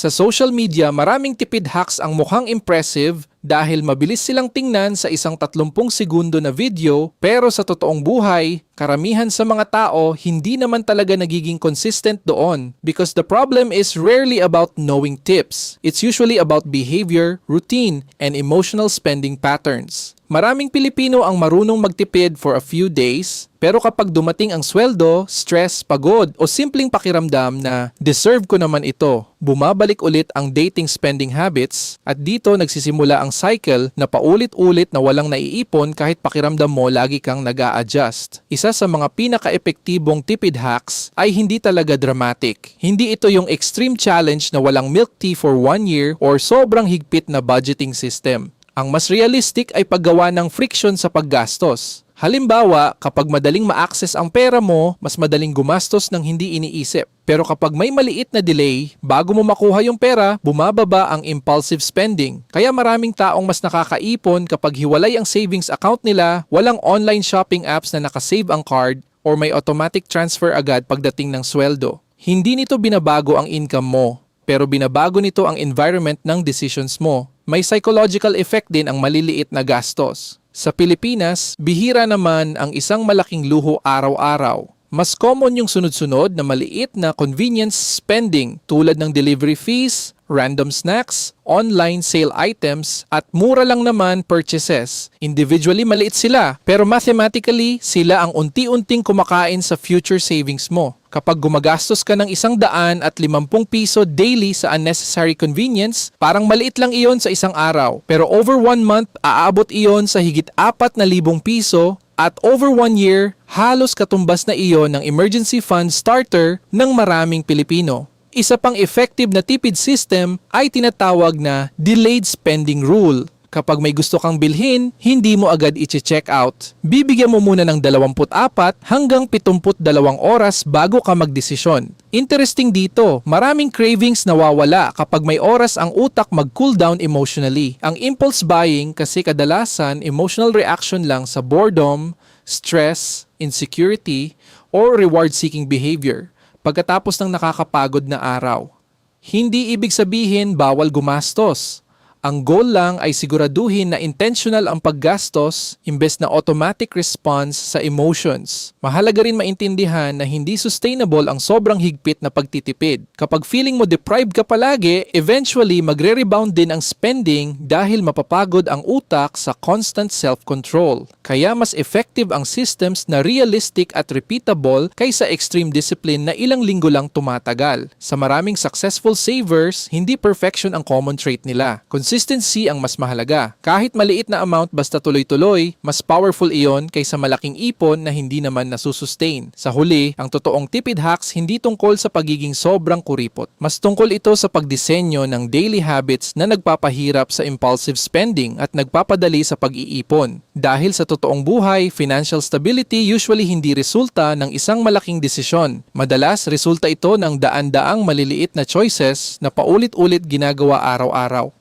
Sa social media, maraming tipid hacks ang mukhang impressive dahil mabilis silang tingnan sa isang 30 segundo na video, pero sa totoong buhay, karamihan sa mga tao hindi naman talaga nagiging consistent doon because the problem is rarely about knowing tips. It's usually about behavior, routine, and emotional spending patterns. Maraming Pilipino ang marunong magtipid for a few days, pero kapag dumating ang sweldo, stress, pagod, o simpleng pakiramdam na deserve ko naman ito, bumabalik ulit ang dating spending habits at dito nagsisimula ang cycle na paulit-ulit na walang naiipon kahit pakiramdam mo lagi kang nag-a-adjust. Isa sa mga pinaka-epektibong tipid hacks ay hindi talaga dramatic. Hindi ito yung extreme challenge na walang milk tea for 1 year or sobrang higpit na budgeting system. Ang mas realistic ay paggawa ng friction sa paggastos. Halimbawa, kapag madaling ma-access ang pera mo, mas madaling gumastos ng hindi iniisip. Pero kapag may maliit na delay, bago mo makuha yung pera, bumababa ang impulsive spending. Kaya maraming taong mas nakakaipon kapag hiwalay ang savings account nila, walang online shopping apps na nakasave ang card, or may automatic transfer agad pagdating ng sweldo. Hindi nito binabago ang income mo, pero binabago nito ang environment ng decisions mo. May psychological effect din ang maliliit na gastos. Sa Pilipinas, bihira naman ang isang malaking luho araw-araw. Mas common yung sunod-sunod na maliit na convenience spending tulad ng delivery fees, random snacks, online sale items, at mura lang naman purchases. Individually maliit sila, pero mathematically sila ang unti-unting kumakain sa future savings mo. Kapag gumagastos ka ng 150 piso daily sa unnecessary convenience, parang maliit lang iyon sa isang araw. Pero over 1 month, aabot iyon sa higit 4,000 piso at over 1 year, halos katumbas na iyon ng emergency fund starter ng maraming Pilipino. Isa pang effective na tipid system ay tinatawag na delayed spending rule. Kapag may gusto kang bilhin, hindi mo agad i-check out. Bibigyan mo muna ng 24 hanggang 72 oras bago ka magdesisyon. Interesting dito, maraming cravings nawawala kapag may oras ang utak mag-cool down emotionally. Ang impulse buying kasi kadalasan emotional reaction lang sa boredom, stress, insecurity, or reward-seeking behavior pagkatapos ng nakakapagod na araw. Hindi ibig sabihin bawal gumastos. Ang goal lang ay siguraduhin na intentional ang paggastos imbes na automatic response sa emotions. Mahalaga rin maintindihan na hindi sustainable ang sobrang higpit na pagtitipid. Kapag feeling mo deprived ka palagi, eventually magre-rebound din ang spending dahil mapapagod ang utak sa constant self-control. Kaya mas effective ang systems na realistic at repeatable kaysa extreme discipline na ilang linggo lang tumatagal. Sa maraming successful savers, hindi perfection ang common trait nila. Consistency ang mas mahalaga. Kahit maliit na amount basta tuloy-tuloy, mas powerful iyon kaysa malaking ipon na hindi naman nasusustain. Sa huli, ang totoong tipid hacks hindi tungkol sa pagiging sobrang kuripot. Mas tungkol ito sa pagdisenyo ng daily habits na nagpapahirap sa impulsive spending at nagpapadali sa pag-iipon. Dahil sa totoong buhay, financial stability usually hindi resulta ng isang malaking desisyon. Madalas, resulta ito ng daan-daang maliliit na choices na paulit-ulit ginagawa araw-araw.